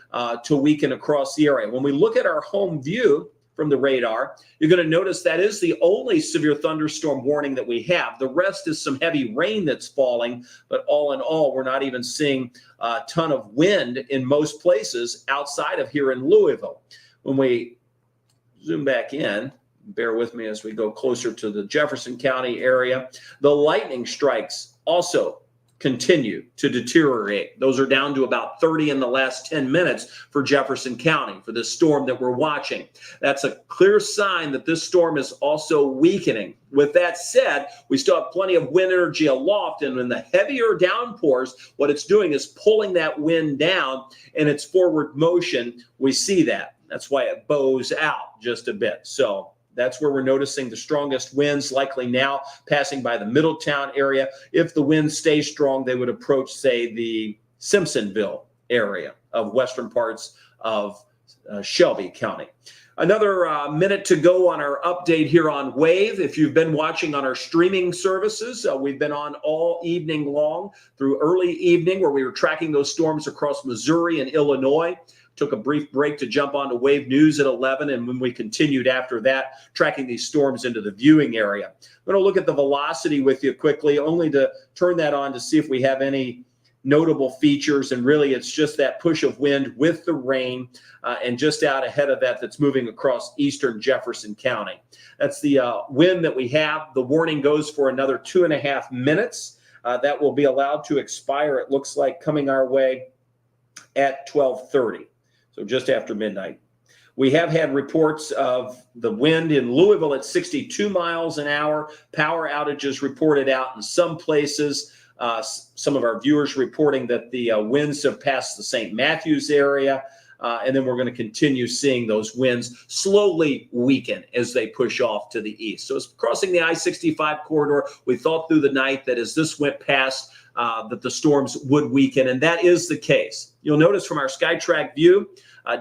to weaken across the area. When we look at our home view from the radar, you're going to notice that is the only severe thunderstorm warning that we have. The rest is some heavy rain that's falling, but all in all, we're not even seeing a ton of wind in most places outside of here in Louisville. When we zoom back in, bear with me as we go closer to the Jefferson County area, the lightning strikes also continue to deteriorate. Those are down to about 30 in the last 10 minutes for Jefferson County for this storm that we're watching. That's a clear sign that this storm is also weakening. With that said, we still have plenty of wind energy aloft, and in the heavier downpours, what it's doing is pulling that wind down in its forward motion. We see that. That's why it bows out just a bit. So that's where we're noticing the strongest winds, likely now passing by the Middletown area. If the winds stay strong, they would approach, say, the Simpsonville area of western parts of Shelby County. Another minute to go on our update here on WAVE. If you've been watching on our streaming services, we've been on all evening long through early evening where we were tracking those storms across Missouri and Illinois. Took a brief break to jump onto WAVE News at 11, and when we continued after that, tracking these storms into the viewing area. I'm going to look at the velocity with you quickly, only to turn that on to see if we have any notable features, and really it's just that push of wind with the rain and just out ahead of that that's moving across eastern Jefferson County. That's the wind that we have. The warning goes for another 2.5 minutes. That will be allowed to expire, it looks like, coming our way at 12:30, so just after midnight. We have had reports of the wind in Louisville at 62 miles an hour. Power outages reported out in some places. Some of our viewers reporting that the winds have passed the St. Matthews area. And then we're going to continue seeing those winds slowly weaken as they push off to the east. So it's crossing the I-65 corridor. We thought through the night that as this went past, that the storms would weaken, and that is the case. You'll notice from our SkyTrack view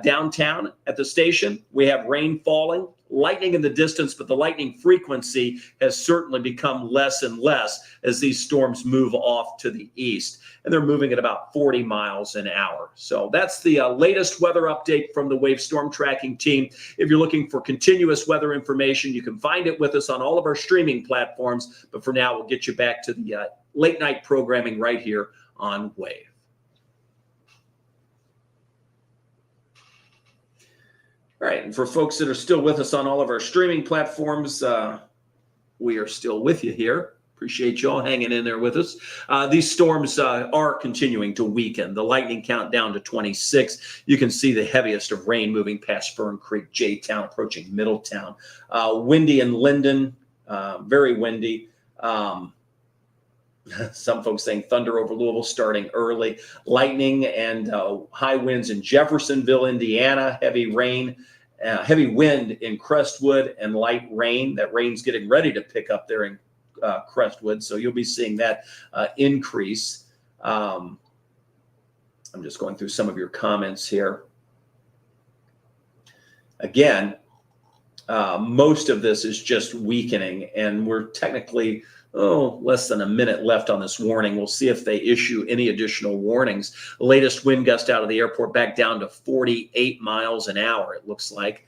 downtown at the station, we have rain falling, lightning in the distance, but the lightning frequency has certainly become less and less as these storms move off to the east. And they're moving at about 40 miles an hour. So that's the latest weather update from the WAVE Storm Tracking team. If you're looking for continuous weather information, you can find it with us on all of our streaming platforms. But for now, we'll get you back to the late night programming right here on WAVE. All right, and for folks that are still with us on all of our streaming platforms, we are still with you here. Appreciate you all hanging in there with us. These storms are continuing to weaken. The lightning count down to 26. You can see the heaviest of rain moving past Fern Creek, J-Town, approaching Middletown. Windy in Linden, very windy. Some folks saying thunder over Louisville starting early. Lightning and high winds in Jeffersonville, Indiana. Heavy rain, heavy wind in Crestwood, and light rain. That rain's getting ready to pick up there in Crestwood, so you'll be seeing that increase. I'm just going through some of your comments here. Again, most of this is just weakening, and we're technically less than a minute left on this warning. We'll see if they issue any additional warnings. The latest wind gust out of the airport back down to 48 miles an hour, it looks like.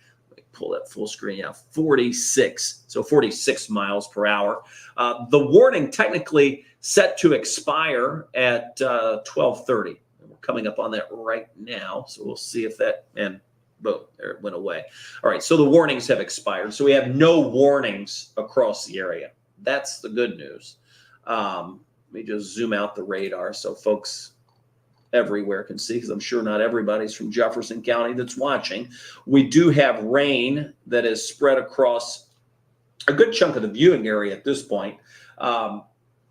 Pull that full screen out, 46, so 46 miles per hour. The warning technically set to expire at 12:30. We're coming up on that right now, so we'll see if that, and boom, there it went away. All right, so the warnings have expired. So we have no warnings across the area. That's the good news. Let me just zoom out the radar so folks everywhere can see, because I'm sure not everybody's from Jefferson County that's watching. We do have rain that is spread across a good chunk of the viewing area at this point.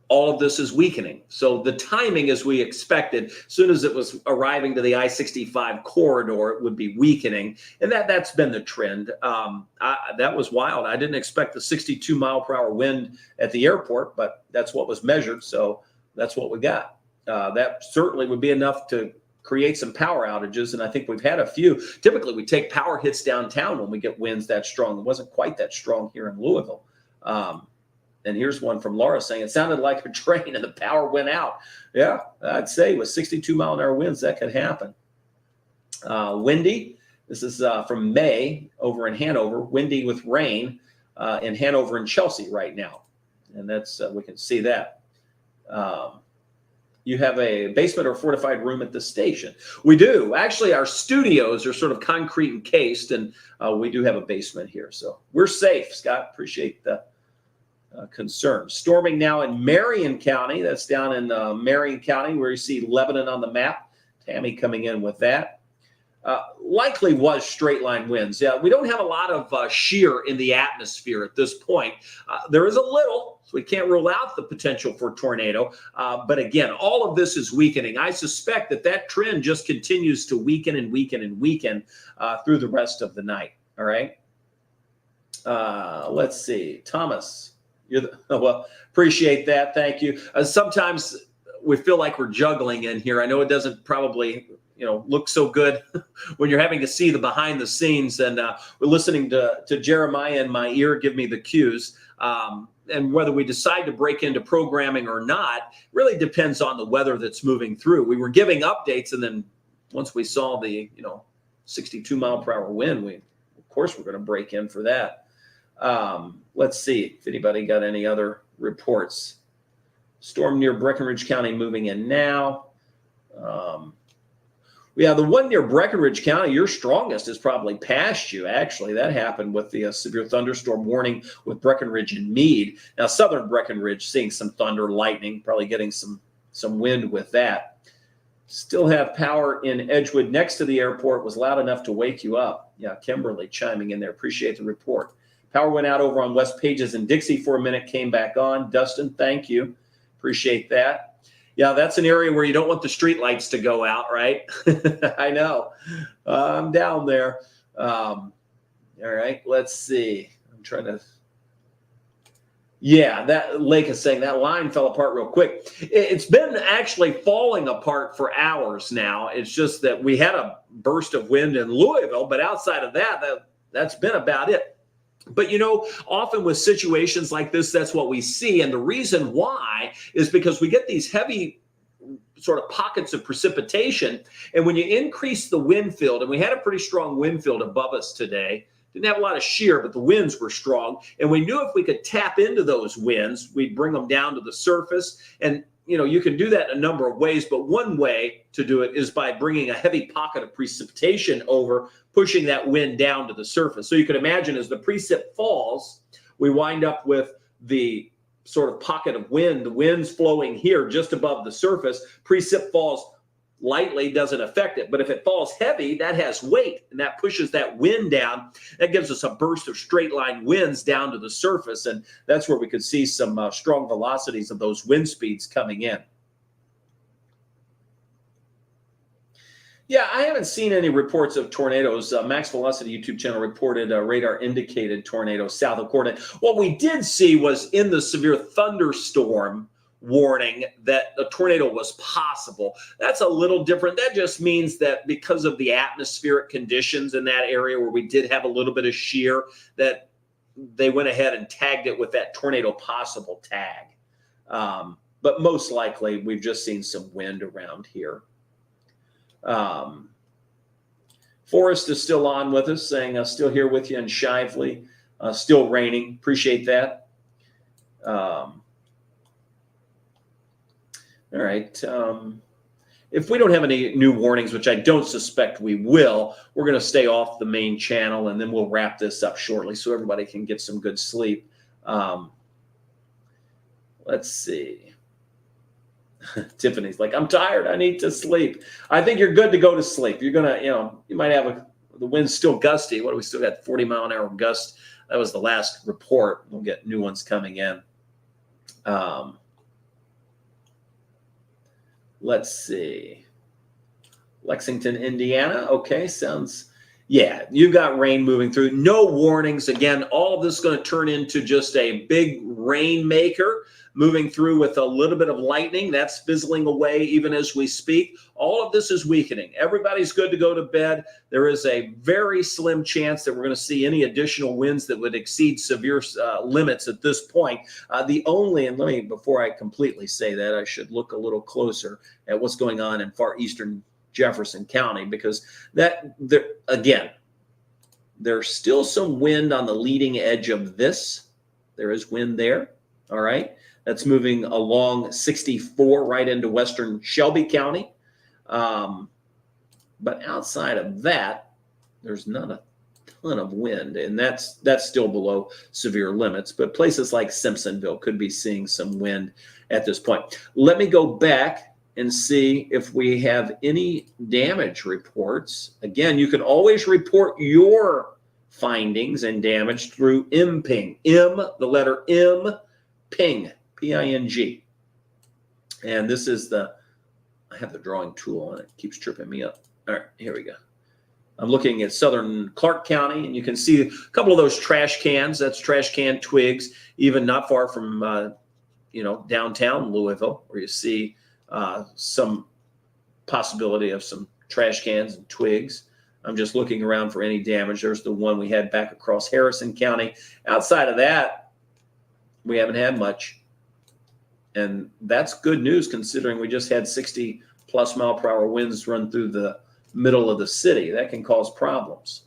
All of this is weakening. So the timing, as we expected, as soon as it was arriving to the I-65 corridor, it would be weakening. And that's been the trend. That was wild. I didn't expect the 62 mile per hour wind at the airport, but that's what was measured. So that's what we got. That certainly would be enough to create some power outages, and I think we've had a few. Typically, we take power hits downtown when we get winds that strong. It wasn't quite that strong here in Louisville. And here's one from Laura saying, it sounded like a train and the power went out. Yeah, I'd say with 62 mile an hour winds, that could happen. Windy, this is from May over in Hanover. Windy with rain in Hanover and Chelsea right now. And that's, we can see that. You have a basement or fortified room at the station. We do. Actually, our studios are sort of concrete encased, and we do have a basement here. So we're safe, Scott. Appreciate the concern. Storming now in Marion County. That's down in Marion County where you see Lebanon on the map. Tammy coming in with that. Likely was straight line winds. Yeah, we don't have a lot of shear in the atmosphere at this point. There is a little, so we can't rule out the potential for tornado. But again, all of this is weakening. I suspect that trend just continues to weaken and weaken and weaken through the rest of the night. All right. Let's see. Thomas, well, appreciate that. Thank you. Sometimes we feel like we're juggling in here. I know it doesn't probably, look so good when you're having to see the behind the scenes, and we're listening to Jeremiah in my ear give me the cues. And whether we decide to break into programming or not really depends on the weather that's moving through. We were giving updates, and then once we saw the 62 mile per hour wind, of course we're going to break in for that. Let's see if anybody got any other reports. Storm near Breckenridge County moving in now. Yeah, the one near Breckenridge County, your strongest is probably past you. Actually, that happened with the severe thunderstorm warning with Breckenridge and Meade. Now, southern Breckenridge seeing some thunder, lightning, probably getting some wind with that. Still have power in Edgewood next to the airport. Was loud enough to wake you up. Yeah, Kimberly chiming in there. Appreciate the report. Power went out over on West Pages and Dixie for a minute, came back on. Dustin, thank you. Appreciate that. Yeah, that's an area where you don't want the street lights to go out, right? I know. I'm down there. All right, let's see. I'm trying to. Yeah, that Lake is saying that line fell apart real quick. It's been actually falling apart for hours now. It's just that we had a burst of wind in Louisville, but outside of that's been about it. But, often with situations like this, that's what we see. And the reason why is because we get these heavy sort of pockets of precipitation. And when you increase the wind field, and we had a pretty strong wind field above us today, didn't have a lot of shear, but the winds were strong. And we knew if we could tap into those winds, we'd bring them down to the surface. And, you can do that in a number of ways, but one way to do it is by bringing a heavy pocket of precipitation over, pushing that wind down to the surface. So you can imagine as the precip falls, we wind up with the sort of pocket of wind, the wind's flowing here just above the surface. Precip falls lightly, doesn't affect it. But if it falls heavy, that has weight, and that pushes that wind down. That gives us a burst of straight line winds down to the surface. And that's where we could see some strong velocities of those wind speeds coming in. Yeah, I haven't seen any reports of tornadoes. Max Velocity YouTube channel reported radar indicated tornadoes south of coordinate. What we did see was in the severe thunderstorm warning that a tornado was possible. That's a little different. That just means that because of the atmospheric conditions in that area where we did have a little bit of shear, that they went ahead and tagged it with that tornado possible tag. But most likely, we've just seen some wind around here. Forrest is still on with us, saying, still here with you in Shively. Still raining. Appreciate that. All right. If we don't have any new warnings, which I don't suspect we will, we're going to stay off the main channel, and then we'll wrap this up shortly so everybody can get some good sleep. Let's see. Tiffany's like, I'm tired. I need to sleep. I think you're good to go to sleep. You're going to, you might have the wind's still gusty. What do we still got? 40 mile an hour gust. That was the last report. We'll get new ones coming in. Let's see. Lexington, Indiana. Okay, sounds, yeah, you got rain moving through. No warnings. Again, all of this is going to turn into just a big rainmaker moving through with a little bit of lightning. That's fizzling away even as we speak. All of this is weakening. Everybody's good to go to bed. There is a very slim chance that we're going to see any additional winds that would exceed severe limits at this point. The only, and let me, before I completely say that, I should look a little closer at what's going on in far eastern Jefferson County, because that, there, again, there's still some wind on the leading edge of this. There is wind there. All right. That's moving along 64 right into western Shelby County. But outside of that, there's not a ton of wind, and that's still below severe limits. But places like Simpsonville could be seeing some wind at this point. Let me go back and see if we have any damage reports. Again, you can always report your findings and damage through MPing. The letter M, ping. P-I-N-G. And this is I have the drawing tool on it. It keeps tripping me up. All right, here we go. I'm looking at southern Clark County, and you can see a couple of those trash cans. That's trash can twigs, even not far from, downtown Louisville, where you see some possibility of some trash cans and twigs. I'm just looking around for any damage. There's the one we had back across Harrison County. Outside of that, we haven't had much. And that's good news considering we just had 60 plus mile per hour winds run through the middle of the city. That can cause problems.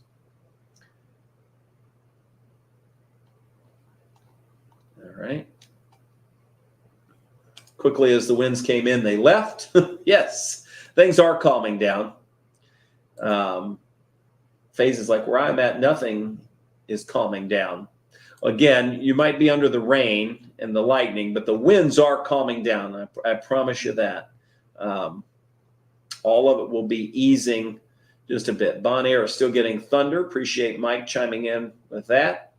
All right. Quickly as the winds came in, they left. Yes, things are calming down. Phases like where I'm at, nothing is calming down. Again, you might be under the rain and the lightning, but the winds are calming down. I promise you that. All of it will be easing just a bit. Bon Air is still getting thunder. Appreciate Mike chiming in with that.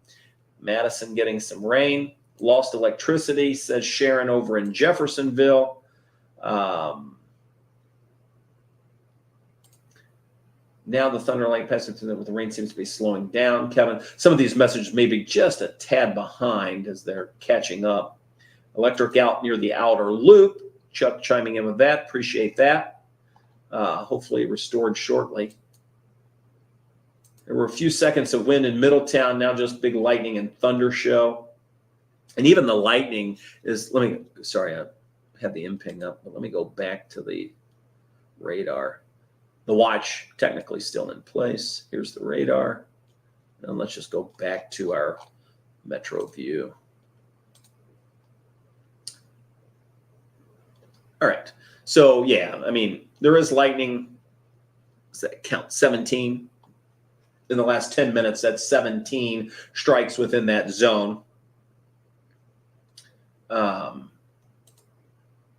Madison getting some rain. Lost electricity, says Sharon over in Jeffersonville. Now the thunder and lightning passing through with the rain seems to be slowing down. Kevin, some of these messages may be just a tad behind as they're catching up. Electric out near the outer loop. Chuck chiming in with that. Appreciate that. Hopefully restored shortly. There were a few seconds of wind in Middletown. Now just big lightning and thunder show. And even the lightning is, sorry, I had the imping up, but let me go back to the radar. The watch technically still in place. Here's the radar. And let's just go back to our Metro view. All right. So, yeah, I mean, there is lightning. Does that count? 17. In the last 10 minutes, that's 17 strikes within that zone.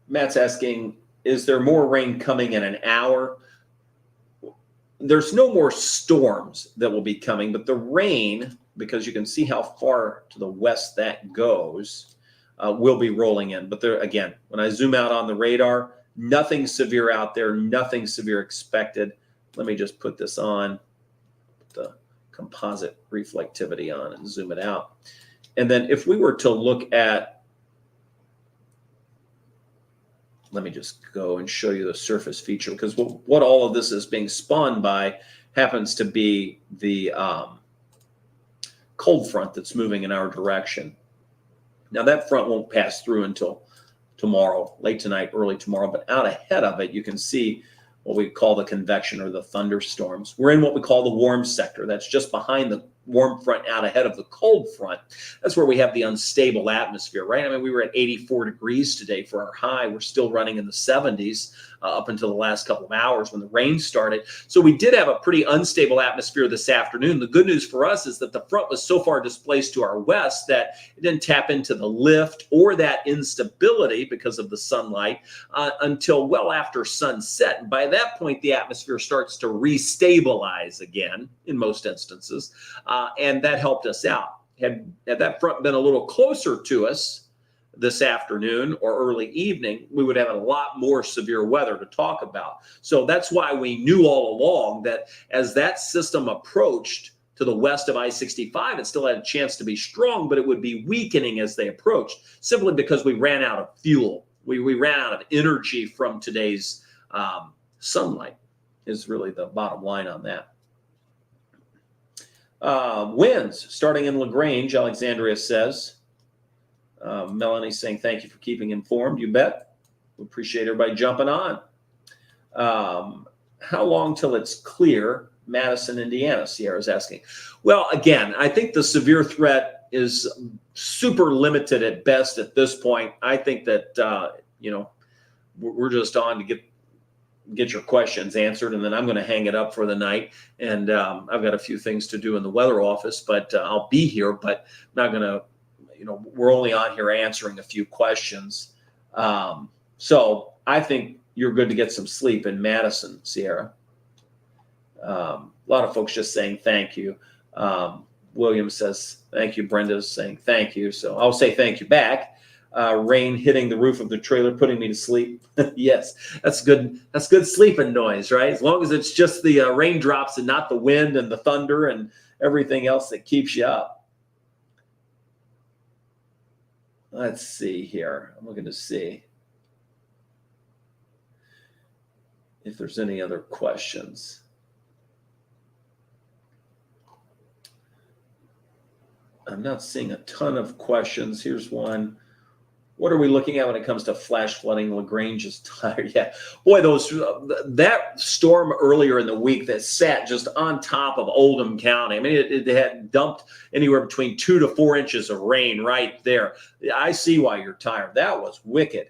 Matt's asking, is there more rain coming in an hour? There's no more storms that will be coming, but the rain, because you can see how far to the west that goes, will be rolling in. But there, again, when I zoom out on the radar, nothing severe out there, nothing severe expected. Let me just put this on, put the composite reflectivity on and zoom it out. And then if we were to look at, let me just go and show you the surface feature, because what all of this is being spawned by happens to be the cold front that's moving in our direction. Now that front won't pass through until tomorrow, late tonight, early tomorrow, but out ahead of it, you can see what we call the convection or the thunderstorms. We're in what we call the warm sector. That's just behind the warm front out ahead of the cold front. That's where we have the unstable atmosphere, right? I mean, we were at 84 degrees today for our high. We're still running in the 70s up until the last couple of hours when the rain started. So we did have a pretty unstable atmosphere this afternoon. The good news for us is that the front was so far displaced to our west that it didn't tap into the lift or that instability because of the sunlight until well after sunset. And by that point, the atmosphere starts to restabilize again in most instances. And that helped us out. Had that front been a little closer to us this afternoon or early evening, we would have a lot more severe weather to talk about. So that's why we knew all along that as that system approached to the west of I-65, it still had a chance to be strong, but it would be weakening as they approached, simply because we ran out of fuel. We ran out of energy from today's sunlight is really the bottom line on that. Winds starting in LaGrange, Alexandria says. Melanie saying, thank you for keeping informed. You bet. We appreciate everybody jumping on. How long till it's clear? Madison, Indiana, Sierra's asking. Well, again, I think the severe threat is super limited at best at this point. I think that, we're just on to get your questions answered, and then I'm going to hang it up for the night. And I've got a few things to do in the weather office, but I'll be here, but I'm not going to, we're only on here answering a few questions. So I think you're good to get some sleep in Madison, Sierra. A lot of folks just saying thank you. William says thank you. Brenda's saying thank you. So I'll say thank you back. Rain hitting the roof of the trailer, putting me to sleep. Yes, that's good. That's good sleeping noise, right? As long as it's just the raindrops and not the wind and the thunder and everything else that keeps you up. Let's see here. I'm looking to see. if there's any other questions. I'm not seeing a ton of questions. Here's one. What are we looking at when it comes to flash flooding? LaGrange is tired. Yeah, boy, that storm earlier in the week that sat just on top of Oldham County. I mean, it had dumped anywhere between 2 to 4 inches of rain right there. I see why you're tired. That was wicked.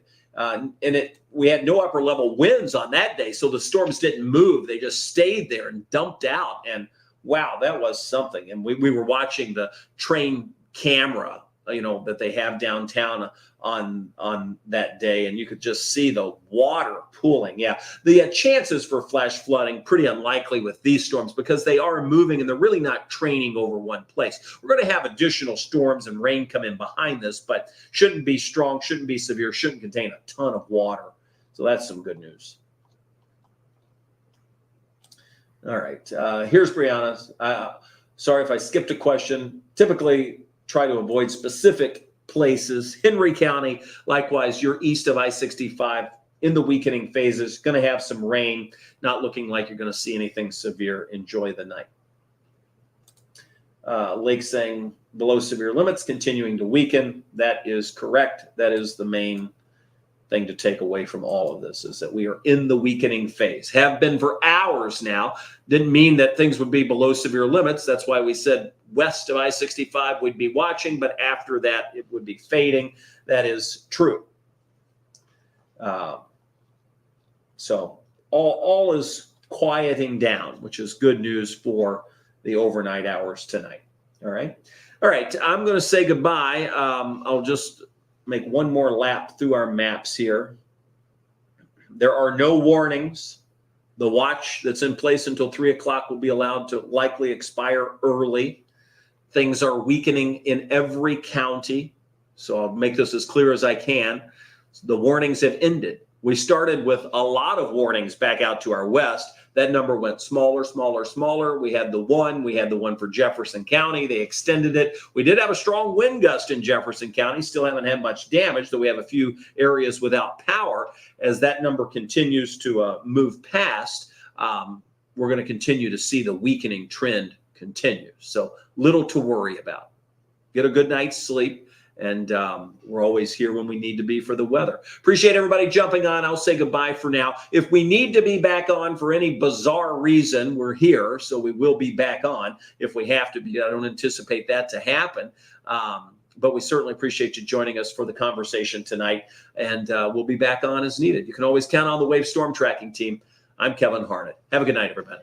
We had no upper level winds on that day, so the storms didn't move. They just stayed there and dumped out. And wow, that was something. And we were watching the train camera, that they have downtown on that day, and you could just see the water pooling. Yeah, the chances for flash flooding pretty unlikely with these storms because they are moving and they're really not training over one place. We're going to have additional storms and rain come in behind this, but shouldn't be strong, shouldn't be severe, shouldn't contain a ton of water. So that's some good news. All right, here's Brianna. Sorry if I skipped a question. Typically try to avoid specific places. Henry County, likewise, you're east of I-65 in the weakening phases, going to have some rain, not looking like you're going to see anything severe. Enjoy the night. Lake saying below severe limits, continuing to weaken. That is correct. That is the main thing to take away from all of this, is that we are in the weakening phase. Have been for hours now. Didn't mean that things would be below severe limits. That's why we said west of I-65 we'd be watching, but after that it would be fading. That is true. So all is quieting down, which is good news for the overnight hours tonight. All right. I'm going to say goodbye. I'll just make one more lap through our maps here. There are no warnings. The watch that's in place until 3 o'clock will be allowed to likely expire early. Things are weakening in every county. So I'll make this as clear as I can. The warnings have ended. We started with a lot of warnings back out to our west. That number went smaller, smaller, smaller. We had the one for Jefferson County. They extended it. We did have a strong wind gust in Jefferson County. Still haven't had much damage, though we have a few areas without power. As that number continues to move past, we're going to continue to see the weakening trend continue. So little to worry about. Get a good night's sleep. And we're always here when we need to be for the weather. Appreciate everybody jumping on. I'll say goodbye for now. If we need to be back on for any bizarre reason, we're here. So we will be back on if we have to be. I don't anticipate that to happen. But we certainly appreciate you joining us for the conversation tonight. And we'll be back on as needed. You can always count on the Wave Storm Tracking team. I'm Kevin Harnett. Have a good night, everybody.